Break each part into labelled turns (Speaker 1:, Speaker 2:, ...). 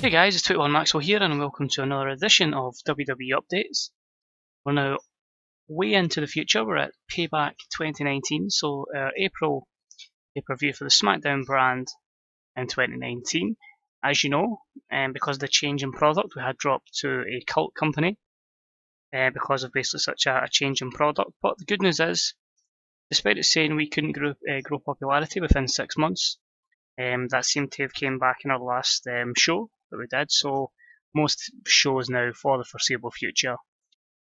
Speaker 1: Hey guys, it's 21 Maxwell here and welcome to another edition of WWE Updates. We're now way into the future, we're at Payback 2019, so our April pay-per-view for the Smackdown brand in 2019. As you know, because of the change in product, we had dropped to a cult company because of basically such a change in product. But the good news is, despite it saying we couldn't grow popularity within 6 months, that seemed to have came back in our last show that we did. So most shows now for the foreseeable future,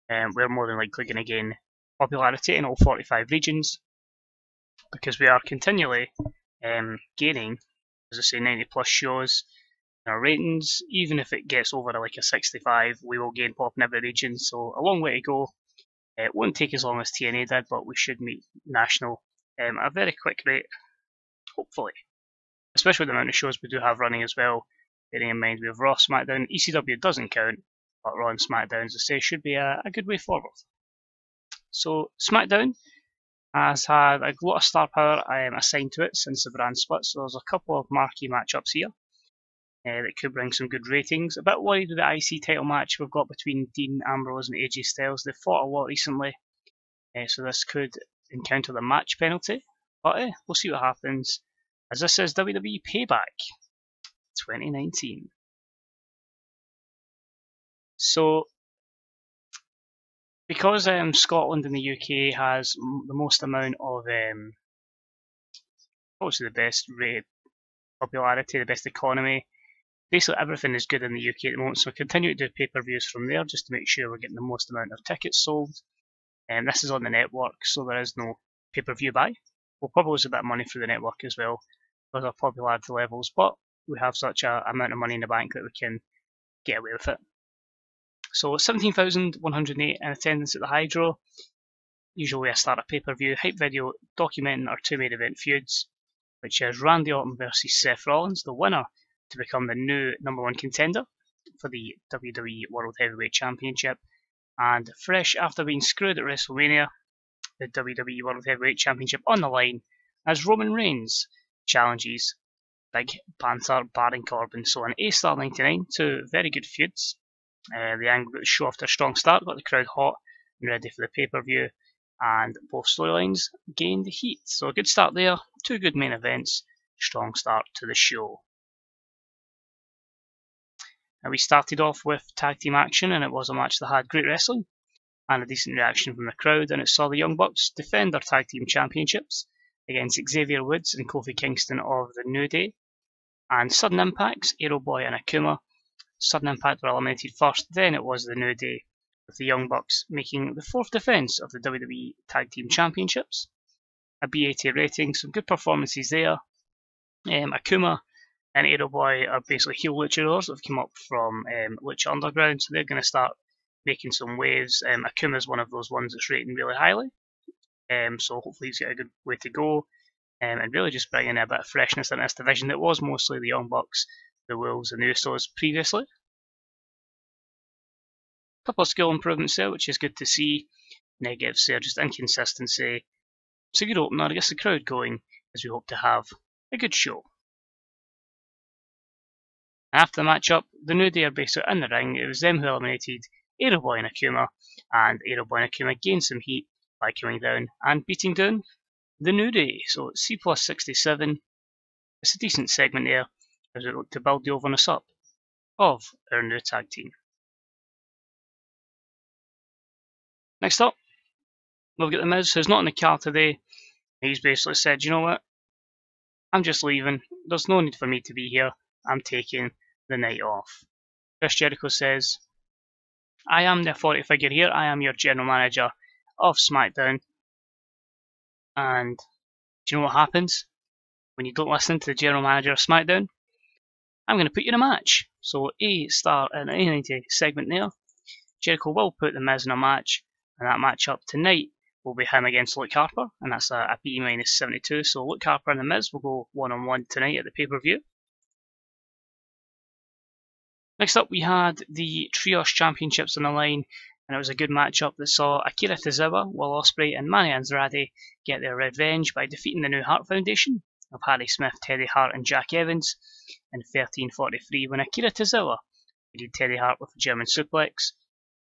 Speaker 1: we're more than likely going to gain popularity in all 45 regions because we are continually gaining, as I say, 90 plus shows. Our ratings, even if it gets over like a 65, we will gain pop in every region. So a long way to go. It won't take as long as TNA did, but we should meet national at a very quick rate, hopefully. Especially with the amount of shows we do have running as well. Bearing in mind we have Raw, SmackDown, ECW doesn't count, but Raw and SmackDown, as I say, should be a good way forward. So SmackDown has had a lot of star power assigned to it since the brand split, so there's a couple of marquee matchups here that could bring some good ratings. A bit worried with the IC title match we've got between Dean Ambrose and AJ Styles. They've fought a lot recently, so this could encounter the match penalty, but we'll see what happens, as this is WWE Payback 2019. So, because Scotland and the UK has the most amount of, obviously the best rate popularity, the best economy, basically everything is good in the UK at the moment, so we continue to do pay-per-views from there just to make sure we're getting the most amount of tickets sold. And this is on the network, so there is no pay-per-view buy. We'll probably lose a bit of money through the network as well because of popularity levels, but we have such an amount of money in the bank that we can get away with it. So 17,108 in attendance at the Hydro. Usually I start a pay-per-view hype video documenting our two main event feuds, which is Randy Orton versus Seth Rollins, the winner to become the new #1 contender for the WWE World Heavyweight Championship, and fresh after being screwed at WrestleMania, the WWE World Heavyweight Championship on the line as Roman Reigns challenges Big Panther Baron Corbin. So an A-star 99, two very good feuds. The angle show off to a strong start, got the crowd hot and ready for the pay-per-view, and both storylines gained heat. So a good start there, two good main events, strong start to the show. Now we started off with tag team action, and it was a match that had great wrestling and a decent reaction from the crowd, and it saw the Young Bucks defend their tag team championships against Xavier Woods and Kofi Kingston of the New Day, and Sudden Impact's Aero Boy and Akuma. Sudden Impact were eliminated first, then it was the New Day, with the Young Bucks making the fourth defence of the WWE Tag Team Championships. A B80 rating, some good performances there. Akuma and Aero Boy are basically heel luchadors that have come up from Lucha Underground, so they're going to start making some waves. Akuma is one of those ones that's rating really highly, so hopefully he's got a good way to go, and really just bringing a bit of freshness in this division that was mostly the Young Bucks, the Wolves and the Usos previously. A couple of skill improvements there, which is good to see. Negatives there, just inconsistency. It's a good opener, I guess the crowd going, as we hope to have a good show. After the matchup, the New Day are basically in the ring. It was them who eliminated Aero Boy and Akuma, and Aero Boy and Akuma gained some heat by coming down and beating down the New Day. So C plus 67, it's a decent segment there as we look to build the overness up of our new tag team. Next up, we've got The Miz, who's not in the car today. He's basically said, you know what, I'm just leaving, there's no need for me to be here, I'm taking the night off. Chris Jericho says, I am the authority figure here, I am your general manager of SmackDown, and do you know what happens when you don't listen to the general manager of SmackDown? I'm going to put you in a match. So A-star in the A90 segment there. Jericho will put The Miz in a match, and that matchup tonight will be him against Luke Harper, and that's a B-72. So Luke Harper and The Miz will go one-on-one tonight at the pay-per-view. Next up, we had the Trios Championships on the line, and it was a good matchup that saw Akira Tozawa, Will Ospreay, and Manny Andrade get their revenge by defeating the New Heart Foundation of Harry Smith, Teddy Hart and Jack Evans in 13:43 when Akira Tozawa beat Teddy Hart with a German suplex.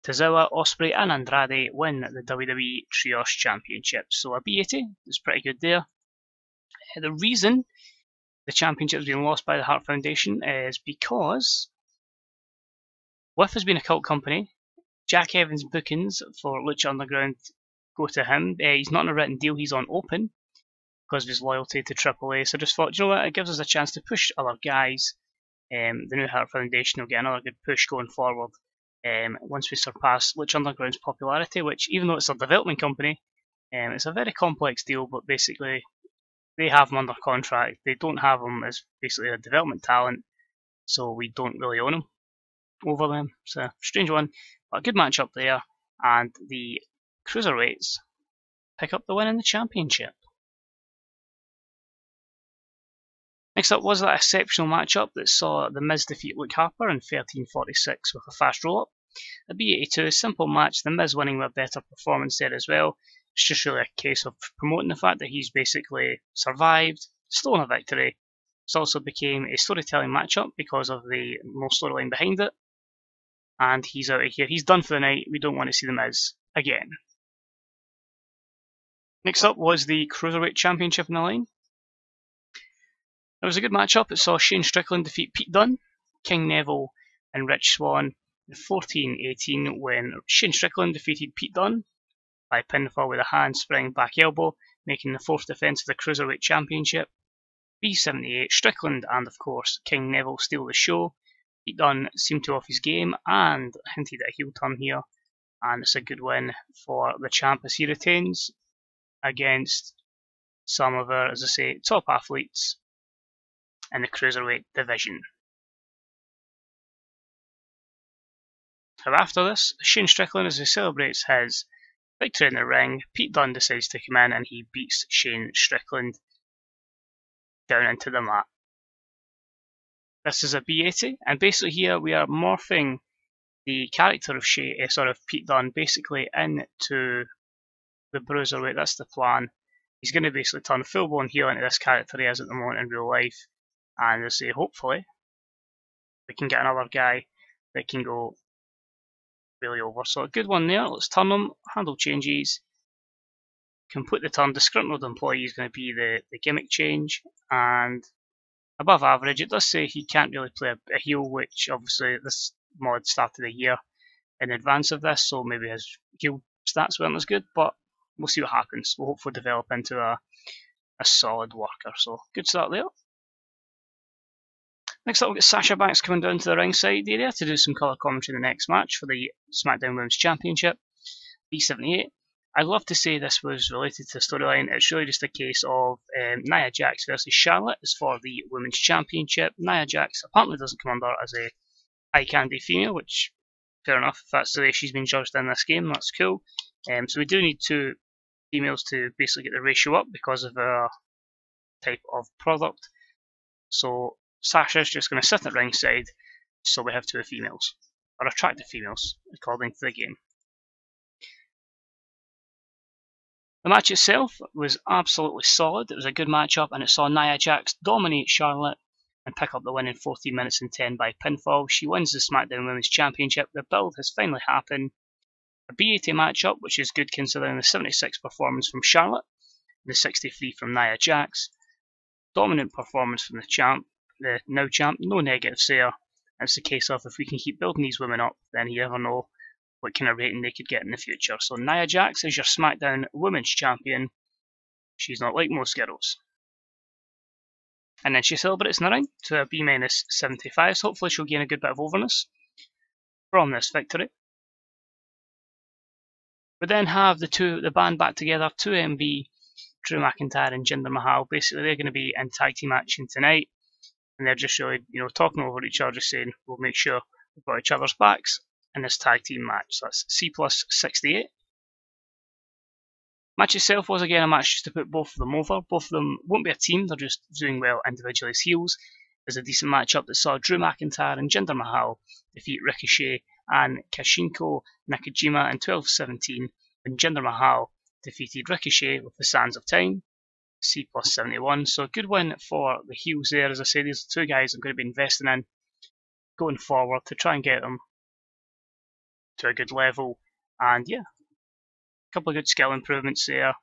Speaker 1: Tozawa, Ospreay and Andrade win the WWE Trios Championship. So a B80 is pretty good there. The reason the championship has been lost by the Hart Foundation is because With has been a cult company. Jack Evans' bookings for Lucha Underground go to him. He's not on a written deal, he's on open because of his loyalty to AAA. So I just thought, you know what, it gives us a chance to push other guys. The new Hart Foundation will get another good push going forward once we surpass Lucha Underground's popularity, which, even though it's a development company, it's a very complex deal, but basically they have them under contract. They don't have them as basically a development talent, so we don't really own them over them. It's a strange one, but a good match up there, and the Cruiserweights pick up the win in the championship. Next up was that exceptional matchup that saw The Miz defeat Luke Harper in 13:46 with a fast roll-up. A B82, simple match, The Miz winning with a better performance there as well. It's just really a case of promoting the fact that he's basically survived, stolen a victory. It also became a storytelling matchup because of the no storyline behind it. And he's out of here. He's done for the night. We don't want to see The Miz again. Next up was the Cruiserweight Championship in the line. It was a good matchup. It saw Shane Strickland defeat Pete Dunne, King Neville and Rich Swann in 14:18 when Shane Strickland defeated Pete Dunne by pinfall with a handspring back elbow, making the fourth defence of the Cruiserweight Championship. B78, Strickland and of course King Neville steal the show. Pete Dunne seemed to off his game and hinted at a heel turn here, and it's a good win for the champ as he retains against some of our, as I say, top athletes in the Cruiserweight division. So after this, Shane Strickland, as he celebrates his victory in the ring, Pete Dunne decides to come in and he beats Shane Strickland down into the mat. This is a B80, and basically here we are morphing the character of Pete Dunne basically into the Bruiserweight. That's the plan. He's going to basically turn full-blown heel into this character he is at the moment in real life, and as I say, hopefully we can get another guy that can go really over. So a good one there. Let's turn him, handle changes, complete the turn. Disgruntled employee is going to be the gimmick change, and above average. It does say he can't really play a heel, which obviously this mod started a year in advance of this, so maybe his heel stats weren't as good, but we'll see what happens. We'll hopefully develop into a solid worker. So good start there. Next up, we've got Sasha Banks coming down to the ringside area to do some colour commentary in the next match for the Smackdown Women's Championship. B78. I'd love to say this was related to the storyline. It's really just a case of Nia Jax versus Charlotte is for the Women's Championship. Nia Jax apparently doesn't come under as a eye candy female, which, fair enough, if that's the way she's been judged in this game, that's cool. So we do need two females to basically get the ratio up because of our type of product. So Sasha's just going to sit at ringside, so we have two females, or attractive females, according to the game. The match itself was absolutely solid. It was a good matchup, and it saw Nia Jax dominate Charlotte and pick up the win in 14 minutes and 10 by pinfall. She wins the SmackDown Women's Championship. The build has finally happened. A B80 matchup, which is good considering the 76 performance from Charlotte, the 63 from Nia Jax. Dominant performance from the now champ, no negatives there. It's a case of if we can keep building these women up, then you never know what kind of rating they could get in the future. So Nia Jax is your SmackDown Women's Champion. She's not like most girls. And then she celebrates in the ring to a B-75, so hopefully she'll gain a good bit of overness from this victory. We then have the band back together, 2MB, Drew McIntyre and Jinder Mahal. Basically they're going to be in tag team action tonight, and they're just really, talking over each other, just saying we'll make sure we've got each other's backs in this tag team match. So that's C+68. Match itself was again a match just to put both of them over. Both of them won't be a team, they're just doing well individually as heels. There's a decent matchup that saw Drew McIntyre and Jinder Mahal defeat Ricochet and Kashinko Nakajima in 12:17 when Jinder Mahal defeated Ricochet with the Sands of Time. C plus 71. So a good win for the heels there. As I say, these are two guys I'm going to be investing in going forward to try and get them to a good level. And yeah, a couple of good skill improvements there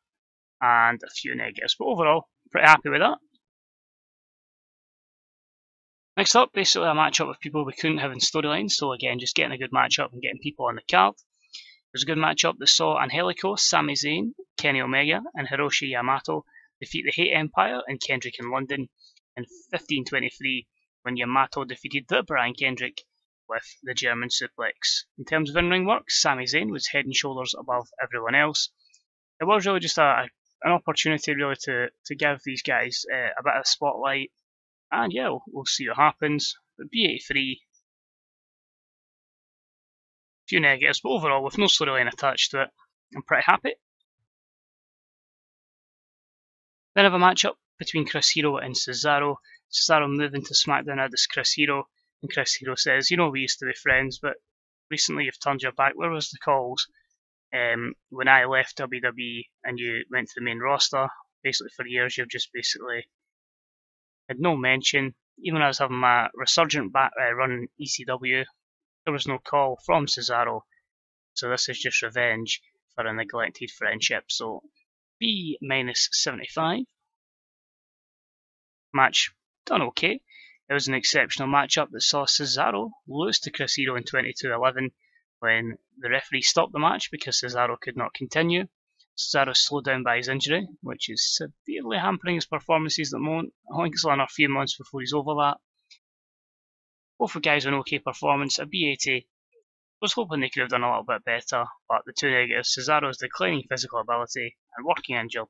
Speaker 1: and a few negatives. But overall, pretty happy with that. Next up, basically a matchup with people we couldn't have in storylines. So again, just getting a good matchup and getting people on the card. It was a good matchup that saw Angelico, Sami Zayn, Kenny Omega, and Hiroshi Yamato defeat the Hate Empire and Kendrick in London in 15:23 when Yamato defeated the Brian Kendrick with the German suplex. In terms of in-ring work, Sami Zayn was head and shoulders above everyone else. It was really just an opportunity really to give these guys a bit of spotlight, and yeah, we'll see what happens. But B83, few negatives, but overall, with no storyline attached to it, I'm pretty happy. Then I have a matchup between Chris Hero and Cesaro. Cesaro moving to Smackdown out as Chris Hero, and Chris Hero says, "You know, we used to be friends, but recently you've turned your back. Where was the calls when I left WWE and you went to the main roster? Basically, for years, you've just basically had no mention. Even when I was having my resurgent run in ECW, there was no call from Cesaro. So this is just revenge for a neglected friendship." So B minus 75. Match done okay. It was an exceptional matchup that saw Cesaro lose to Chris Hero in 22:11 when the referee stopped the match because Cesaro could not continue. Cesaro slowed down by his injury, which is severely hampering his performances at the moment. I think it's only a few months before he's over that. Both the guys with an okay performance. A B80 was hoping they could have done a little bit better, but the two negatives, Cesaro's declining physical ability and working injured,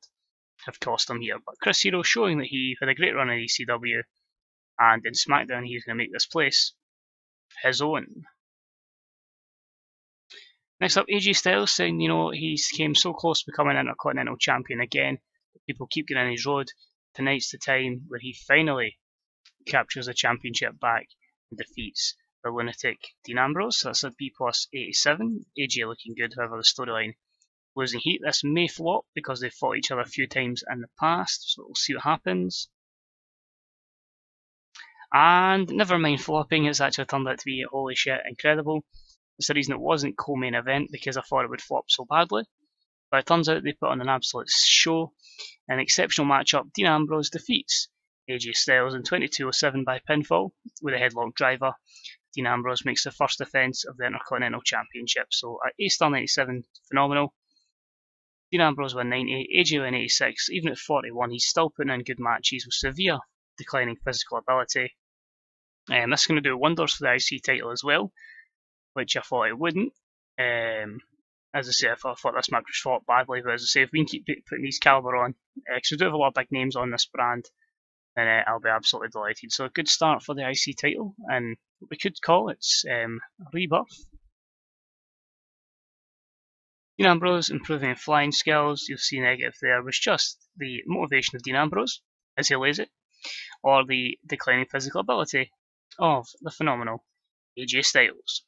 Speaker 1: have cost him here. But Chris Hero showing that he had a great run in ECW, and in SmackDown he's going to make this place his own. Next up, AJ Styles saying, you know, he came so close to becoming Intercontinental Champion again, but people keep getting in his road. Tonight's the time where he finally captures the championship back and defeats the lunatic Dean Ambrose. That's a B plus 87. AJ looking good, however the storyline losing heat. This may flop because they've fought each other a few times in the past, so we'll see what happens. And never mind flopping, it's actually turned out to be holy shit incredible. That's the reason it wasn't co-main event, because I thought it would flop so badly. But it turns out they put on an absolute show. An exceptional matchup. Dean Ambrose defeats AJ Styles in 22:07 by pinfall with a headlock driver. Dean Ambrose makes the first defence of the Intercontinental Championship. So at A-star 97, phenomenal. Dean Ambrose won 90, AJ won 86. Even at 41, he's still putting in good matches with severe declining physical ability. This is going to do wonders for the IC title as well, which I thought it wouldn't. As I say, I thought this match was fought badly, but as I say, if we can keep putting these caliber on, because we do have a lot of big names on this brand, then I'll be absolutely delighted. So a good start for the IC title, and we could call it rebirth. Dean Ambrose improving flying skills, you'll see negative there, was just the motivation of Dean Ambrose, as he lays it, or the declining physical ability of the phenomenal AJ Styles.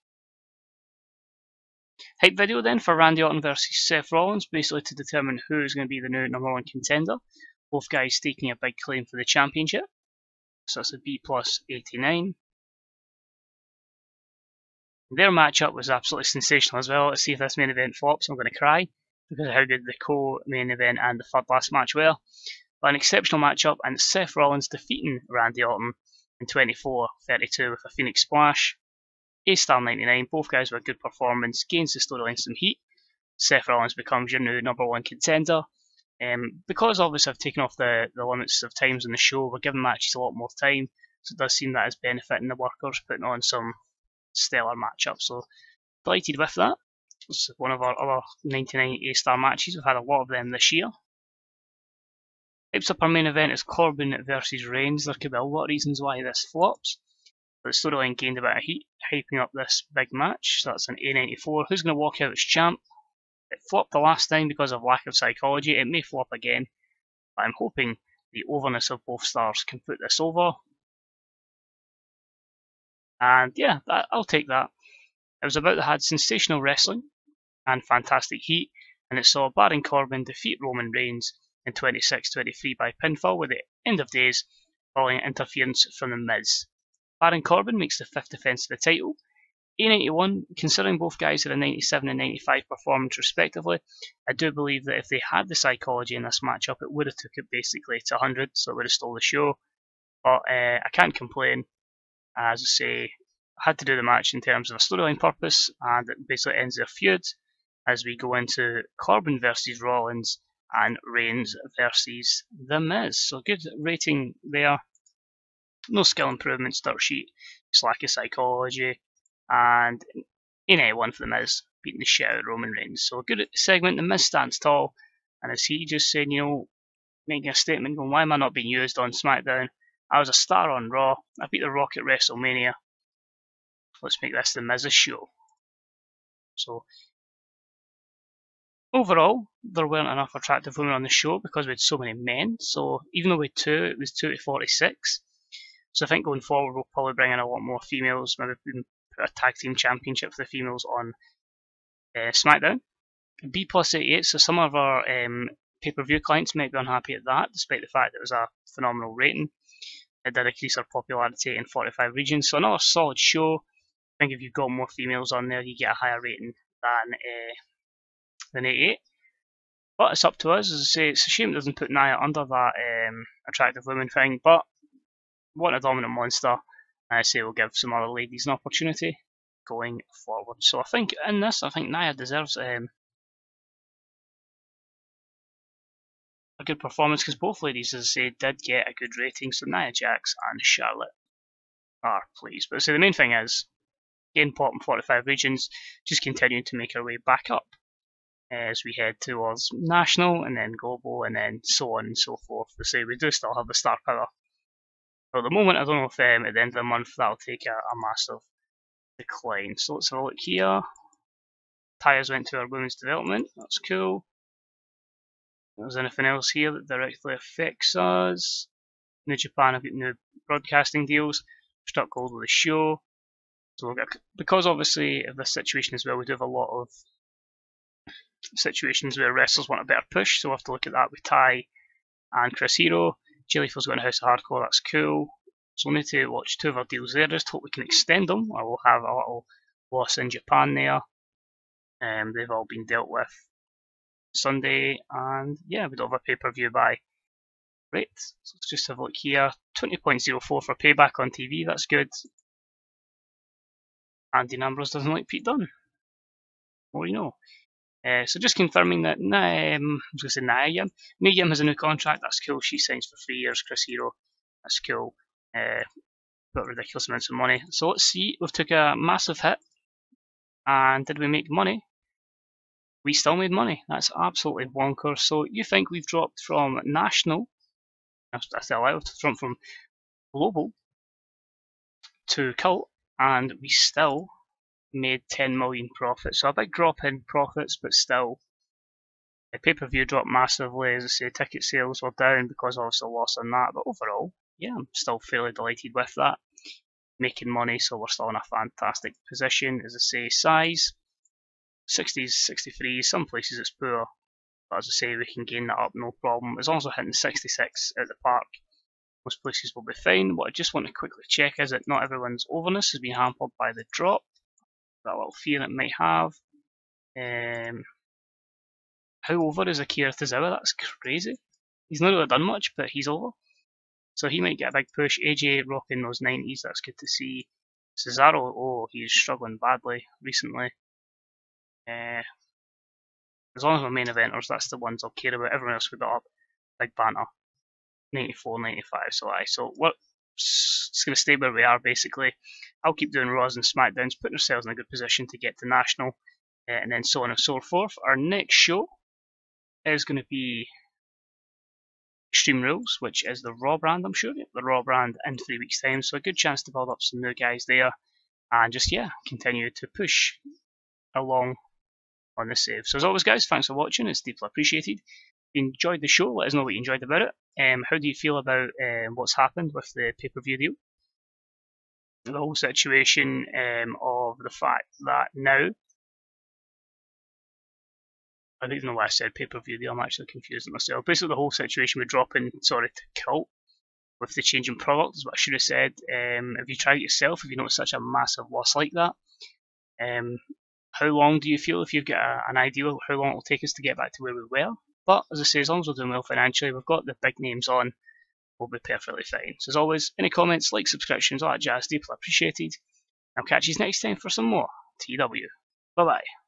Speaker 1: Hype video then for Randy Orton versus Seth Rollins, basically to determine who is going to be the new #1 contender. Both guys staking a big claim for the championship. So that's a B plus 89. Their matchup was absolutely sensational as well. Let's see if this main event flops. I'm going to cry because of how good the co-main event and the third last match were. But an exceptional matchup, and Seth Rollins defeating Randy Orton in 24:32 with a Phoenix Splash. A-star 99, both guys with a good performance, gains the storyline some heat. Seth Rollins becomes your new #1 contender. Because obviously I've taken off the limits of times on the show, we're giving matches a lot more time, so it does seem that is benefiting the workers, putting on some stellar matchups. So delighted with that. It's one of our other 99 A-star matches. We've had a lot of them this year. Hypes up our main event is Corbin versus Reigns. There could be a lot of reasons why this flops, but the storyline gained a bit of heat, hyping up this big match. So that's an A94. Who's going to walk out as champ? It flopped the last time because of lack of psychology. It may flop again, but I'm hoping the overness of both stars can put this over. And yeah, I'll take that. It was about that had sensational wrestling and fantastic heat, and it saw Baron Corbin defeat Roman Reigns in 26-23 by pinfall with the end of days following interference from The Miz. Baron Corbin makes the 5th defence of the title. A91, considering both guys had a 97 and 95 performance respectively, I do believe that if they had the psychology in this matchup, it would have took it basically to 100, so it would have stole the show. But I can't complain. As I say, I had to do the match in terms of a storyline purpose, and it basically ends their feud as we go into Corbin versus Rollins and Reigns versus The Miz. So good rating there. No skill improvements, dirt sheet, just lack of psychology, and A91 for The Miz, beating the shit out of Roman Reigns. So a good segment. The Miz stands tall, and as he just saying, making a statement going, why am I not being used on Smackdown? I was a star on Raw. I beat The Rock at WrestleMania. Let's make this The Miz's show. So overall, there weren't enough attractive women on the show because we had so many men. So even though we had 2, it was 2 to 46. So I think going forward, we'll probably bring in a lot more females. Maybe put a tag team championship for the females on SmackDown. B+88, so some of our pay-per-view clients might be unhappy at that, despite the fact that it was a phenomenal rating. It did increase our popularity in 45 regions. So another solid show. I think if you've got more females on there, you get a higher rating than 88. But it's up to us. As I say, it's a shame it doesn't put Nia under that attractive women thing. But what a dominant monster. I say we'll give some other ladies an opportunity going forward. So I think in this, Nia deserves a good performance because both ladies, as I say, did get a good rating. So Nia Jax and Charlotte are pleased. But so the main thing is, gain pop in 45 regions, just continuing to make our way back up as we head towards national and then global and then so on and so forth. To say we do still have the star power. But at the moment, I don't know if at the end of the month that'll take a massive decline. So let's have a look here. Tyres went to our women's development. That's cool. There's anything else here that directly affects us? New Japan have got new broadcasting deals. Struck gold with the show. So we'll get, because obviously of this situation as well, we do have a lot of situations where wrestlers want a better push. So we'll have to look at that with Ty and Chris Hero. Jellyfield's going to House of Hardcore, that's cool. So we'll need to watch 2 of our deals there. Just hope we can extend them, or we'll have a little loss in Japan there. They've all been dealt with Sunday, and yeah, we don't have a pay-per-view by. Great. So let's just have a look here. 20.04 for Payback on TV, that's good. Andy Ambrose doesn't like Pete Dunne. Well, you know. So just confirming that Nia Yim has a new contract, that's cool. She signs for 3 years. Chris Hero, that's cool. Got ridiculous amounts of money. So let's see, we've took a massive hit. And did we make money? We still made money. That's absolutely bonkers. So you think we've dropped from national, that's allowed, from global to cult, and we still made 10 million profit. So a big drop in profits, but still the pay-per-view dropped massively. As I say, ticket sales were down because obviously loss on that, but overall, yeah, I'm still fairly delighted with that. Making money, so we're still in a fantastic position. As I say, size 60s, 63s, some places it's poor, but as I say, we can gain that up no problem. As long as we're hitting 66 at the park, most places will be fine. What I just want to quickly check is that not everyone's overness has been hampered by the drop. That little fear it might have. How over is Akira Tozawa? That's crazy. He's not really done much, but he's over. So he might get a big push. AJ rocking those 90s, that's good to see. Cesaro, oh, he's struggling badly recently. As long as we're main eventers, that's the ones I'll care about. Everyone else we got up. Big banter. 94, 95, so aye. So we're just going to stay where we are, basically. I'll keep doing Raws and Smackdowns, putting ourselves in a good position to get to National, and then so on and so forth. Our next show is going to be Extreme Rules, which is the Raw brand, I'm sure. The Raw brand in 3 weeks' time, so a good chance to build up some new guys there, and just, yeah, continue to push along on the save. So as always, guys, thanks for watching. It's deeply appreciated. If you enjoyed the show, let us know what you enjoyed about it. How do you feel about what's happened with the pay-per-view deal? The whole situation, of the fact that now, I don't know why I said pay-per-view there, I'm actually confusing myself. Basically the whole situation with dropping, sorry, to Cult, with the change in product is what I should have said. If you try it yourself, if you notice such a massive loss like that, how long do you feel, if you've got an idea of how long it will take us to get back to where we were? But as I say, as long as we're doing well financially, we've got the big names on, we'll be perfectly fine. So as always, any comments, likes, subscriptions, all that jazz, deeply appreciated. I'll catch you next time for some more TW. Bye bye.